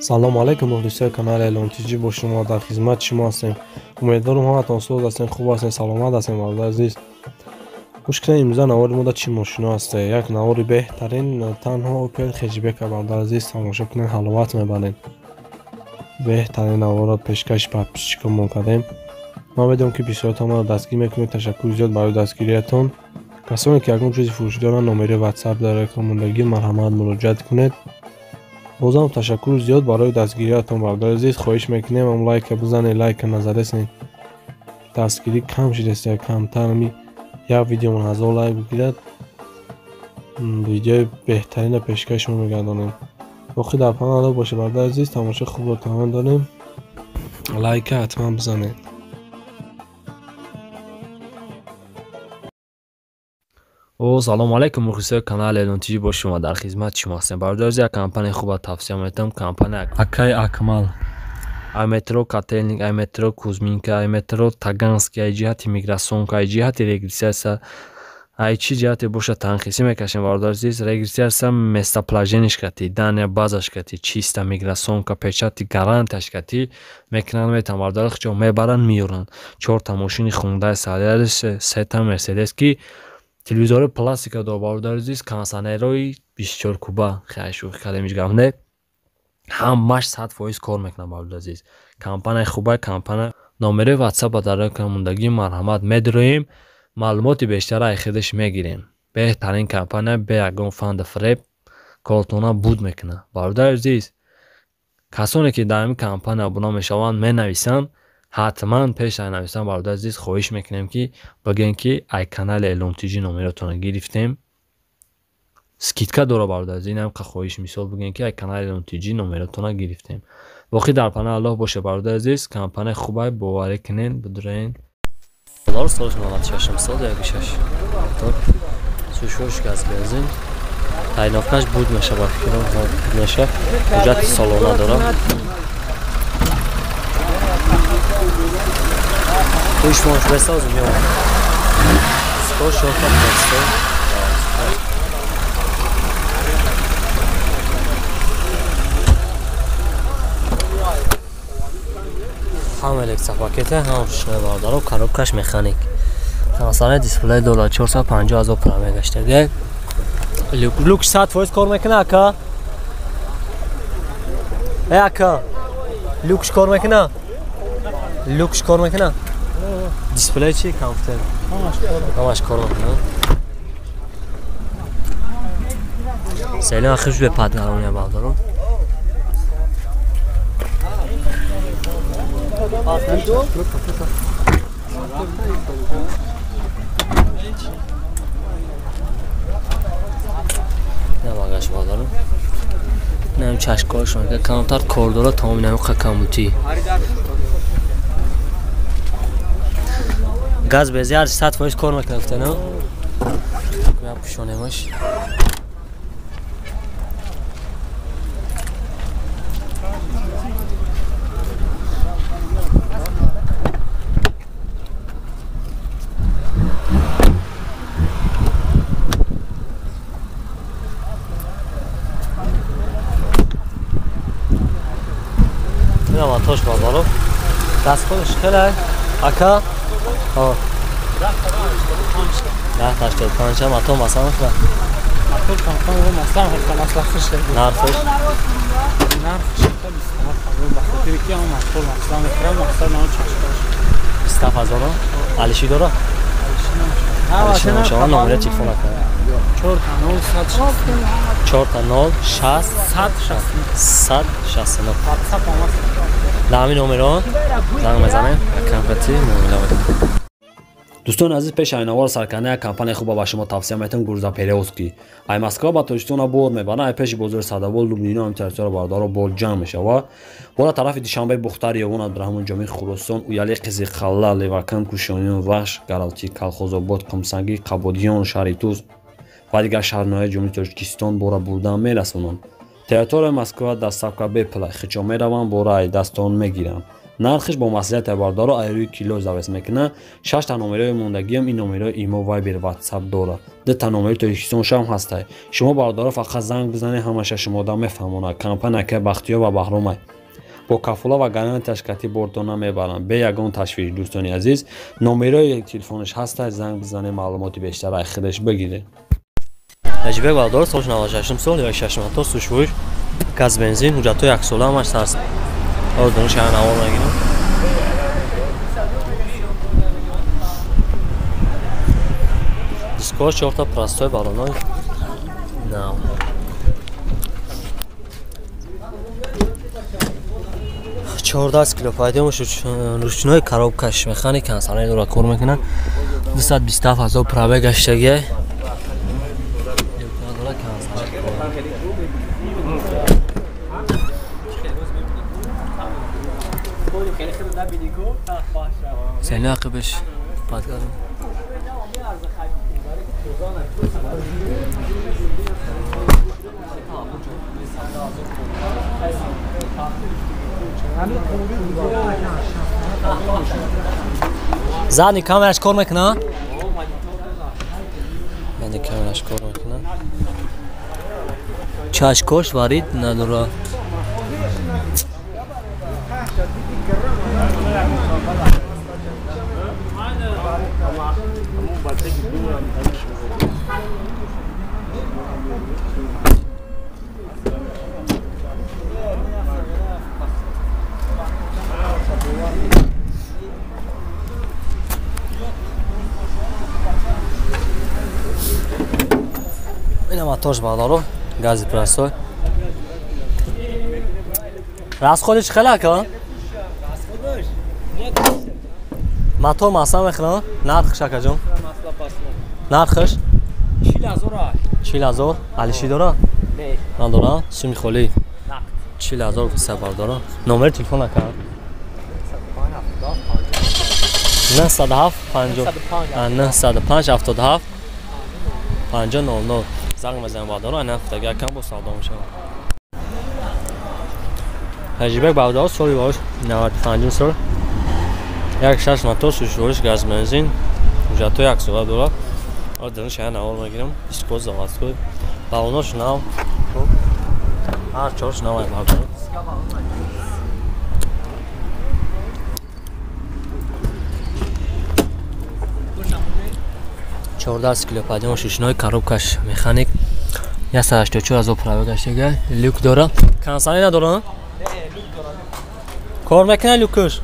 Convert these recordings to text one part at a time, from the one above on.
سلام علیکم مخلصای کانال الانتیجی با شما در خدمت شما هستیم. امیدوارم همتون سوز هستین، خوب هستین، سلامت هستین. والله عزیز مشکل امروز نوار ما چی ماشینا هست. یک نوار بهترین تنها اوپل خجیبک والله عزیز تماشا کنین، حلاوت میبرین. بهترین نوار پیشکش پاپش کم کردیم. ما بدونم که بسیارتون ما دستگیر میکنید. تشکر زیاد برای دستگیریتون. کسانی که اگه چیزی فروش دارن نمره واتساپ داره کامندگی مرحمت مراجعه کنید. بازم تشکر زیاد برای دستگیریاتون برادر عزیز. خواهش میکنیم هم لایک بزنید، لایک نظر رسید. دستگیری کم شده، کمتر می یک ویدیو من 1000 لایک بگیرد ویدیو بهترین پیشکش رو میگردانیم. باقی در کانال باشه برادر عزیز. تماشا خوب رو تمام داریم. لایک حتما بزنید. او سلام علیکم مخلصای کانال الانتیجی با شما در خدمت شما هستم. برادر عزیز یک کمپانی خوب توصیه میکنم. کمپانی اکای اکمال، ایمترو کاتلینگ، ایمترو کوزمینکا، ایمترو تاگانسکی، ای جهت میگراسیون، ای جهت رگریسیاسا، ای چی جهت باشه تنخیصی میکشیم. برادر عزیز رگریسیاسا место پلاژنش کتی، دانه بازش کتی، چیستا میگراسیون کا پچاتی گارانتش کتی میکنن. میتونن برادر خچو میبرن میورن. 4 تا ماشین خونده سالیارش، 3 تا مرسدس کی تلویزیون پلاستیک دو برادر عزیز، کانسانروی 24 کوبا خیلی کلمش گفته همش 100% کار میکنه برادر عزیز. کمپانی خوبه. کمپانی نمره واتساپ در کامندگی مرحمت میداریم. معلومات بیشتر از خودش میگیریم. بهترین کمپانی به یگان فند فریب کارتونا بود میکنه برادر عزیز. کسانی که در این کمپانی ابونه میشوند مینویسن، حتما پیش نویسن برادر عزیز. خواهش میکنیم که بگین که ای کانال الانتیجی نمرتون گرفتیم، سکیتکا داره برادر عزیز. اینم که خواهش مثال بگین که ای کانال الانتیجی نمرتون گرفتیم. واقعی در پناه الله باشه برادر عزیز. کمپانی خوبه، باور کنین، بدرین. دلار سالش 96 سال دیگه شش. تو سوشوش گاز بنزین تاینافکاش بود میشه با فکرم میشه. حجت سالانه داره. توش ماش بسازم یا سکو شوکا پسته هم الکتریک پاکت هم شنه باردار و کاروبکش مکانیک. مثلا دیسپلی دلار 450,000 پرامه گشته دیگه. لوکش 100% کار میکنه اکا. ای اکا لوکش کار میکنه. لوکش کار میکنه. دیسپلی چی کامپیوتر همش کار میکنه. سیلی آخرش به پد نرونیه باردارو. نه باگش باردارو. نم چشکارش میگه کامتر کوردورا تمام نمی قکاموتی. گاز بزیار 100% کار میکنه نه. من پوشونه ماش. نه واتاش بازارو. دست خودش خیلی اکا. آه. نه تشکیل کنش هم اتم مثلا خدا. اتم کامپانی مثلا خدا مثلا خوشه. نرفش. نرفش خیلی استفاده کنم. بخاطر که هم مثلا میخرم مثلا نه چشکاش. استفاده داره. علیشی داره. علیشی نه شما نمره تلفن کنه. 4 تا 9 160. 4 تا 9 60 160. واتساپ هم هست. در همین نمره زنگ میزنه. کمپیوتر نمره. دوستان عزیز پیش اینوار سرکنه کمپانی خوبه با شما توصیه میکنم. گورزا پیروسکی ای مسکو با توشتون بور میبرن. ای پیش بازار صداول لوبنینا هم ترسر باردار بول جمع میشه و بالا طرف دیشنبه بختار یوان عبدالرحمن جامی خراسان و یالی قزی خلا لیواکن کوشانیون وحش گرالتی کالخوزآباد قمسنگی قبادیان شهریتوز و دیگر شهرهای جمهوری تاجیکستان بورا بردن میرسونن. تئاتر مسکو دستاوکا به پلا خچو میروان بورا دستان میگیرن. нархиш бо маслиҳати бардоро айрӯи кило завес мекунад. 6 та номерои мондагиам ин номерои имо вайбер ватсап дорад. 2 та номери телефоншам ҳастай. Шумо бардоро фақат занг бизанед, ҳамаша шумо да мефаҳмонад. Компания Бахтиёр ва Баҳромай бо кафола ва гарантияш кати бортона мебаранд. Бе ягон ташвиш дӯстони азиз, номерои телефониш ҳастай, занг бизанед, маълумоти бештара худаш бигиред. Ҳаҷибек Баҳдор, соли 96 сол, 16 мотор, сушвӯш, газ бензин, ҳуҷҷатҳои яксола ҳамаш сарс. Ордони шаҳр навор мегирам. Дискор 4 та простой балоной. Нав. چهارده کیلو پایده روشنای коробкаш механик کنسانه دورا کار میکنن 227,000 پرابه گشتگی سینه عقبش پادگارم زنی کامرش کار میکنه؟ یعنی کامرش کار میکنه چشکاش وارید نداره این موتورش بالا گازی پرستوی راست خودش خیلی که موتور ماسا میخواد نرخش شکر جون نرخش 40,000 علیشی داره نه نداره سومی خالی 40,000 سفر داره نمره تلفن نکرد 907 905 77 5000 زنگ بزنید با دارو این هفته اگر کم با سودا میشه ҳаҷибек Баҳдор соли бош 95 сол 16 мотор сушвӯриш газ бензин ҳуҷҷатҳои яксола дорад ордени шаҳр навор мегирам истифода заводской балонош нав ҳар чорш нав ай Баҳдор 14 кило падима шушнои коробкаш механик 184,000 пробег гаштага люк дора консоли надора кор мекунад люкуш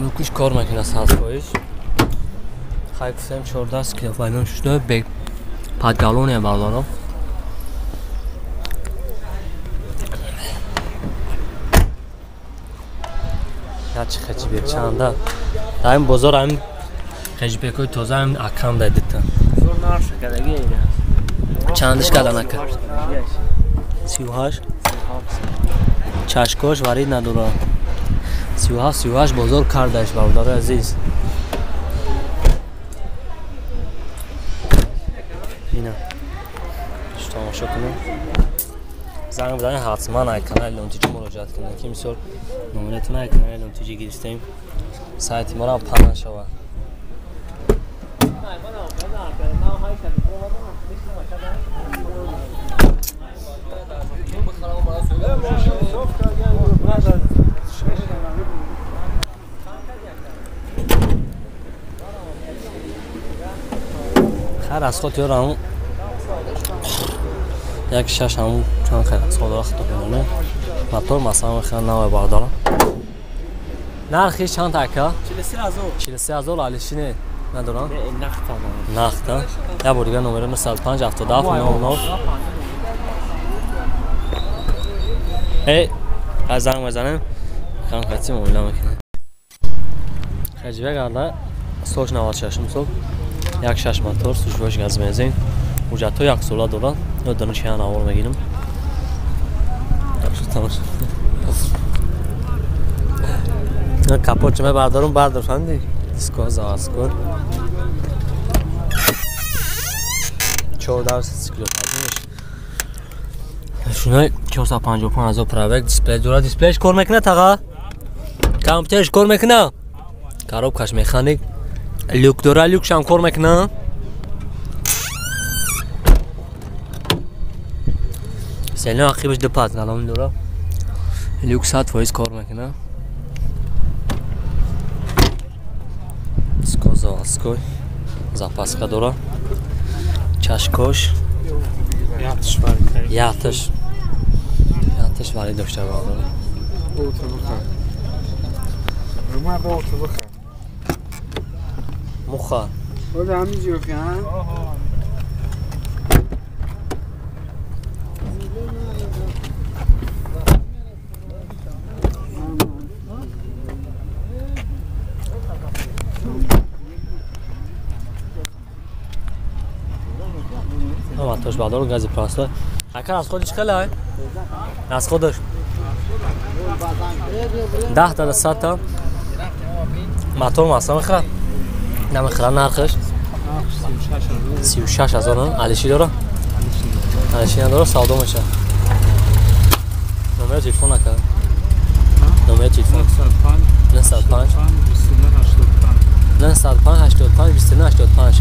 лукуш кор мекунад сафоиш хай кусем 14 кило падима шушнои бек падгалония бардорам яч хачибек чанда даим бозор ам хачибекой тоза ам акам дадитан зор нарш кадаги чандиш каданака 38 чашкош варид надора 38 бозор кардаш бардор азиз ина штамаша кунам زنگ بزنید حتما ای کانال لونتیجی مراجعه کنید که مثلا نمونهتون ای کانال لونتیجی گرفتیم سایت ما رو پناه شود خیر از خود یارم یک شش همون چون خیلی سودا خطا کنه موتور مثلا میخوان نوع بردارم نرخش چند تکه 43,000 علیشینه ندارم نختا یا بار دیگه نمره 105 77 99 ای از زنگ بزنم خان خطی مولا میکنه خجیبه گرده سوش 96 صبح یک شش موتور سوشوش گاز بنزین ҳуҷҷатҳои яксола дорад ёддани чия навор мегирам капотча мебардорам бардошанди диско заводской 14 кило падимаш ماشینای 455,000 پرابک دیسپلی داره. دیسپلیش کار میکنه تاقا؟ کامپیوترش کار میکنه؟ коробкаш механик люк дора, люкшам кор мекунад. сено ақибаш ду пад налом дора. люк 100% кор мекунад. ско заводской запаска дора. чашкош ятиш вали дошта дора. مخا ولی همینجور که توش بعدارو گازی پراسته اکر از خودش خیلی از خودش 10 تا 100 تا موتور ماستم خراب نمیخرن نرخش 36,000 علیشی داره علیشی نداره سودا میشه نمره تلفن نکرد نمره تلفن 905 85 29 85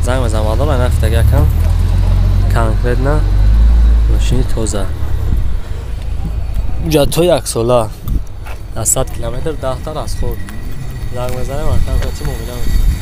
زنگ بزن والا من رفته یکم کنکریت نه ماشین توزه جاتو یک ساله از 100 کیلومتر 10 تا از خود زنگ بزنه من کنکریتی مومیدم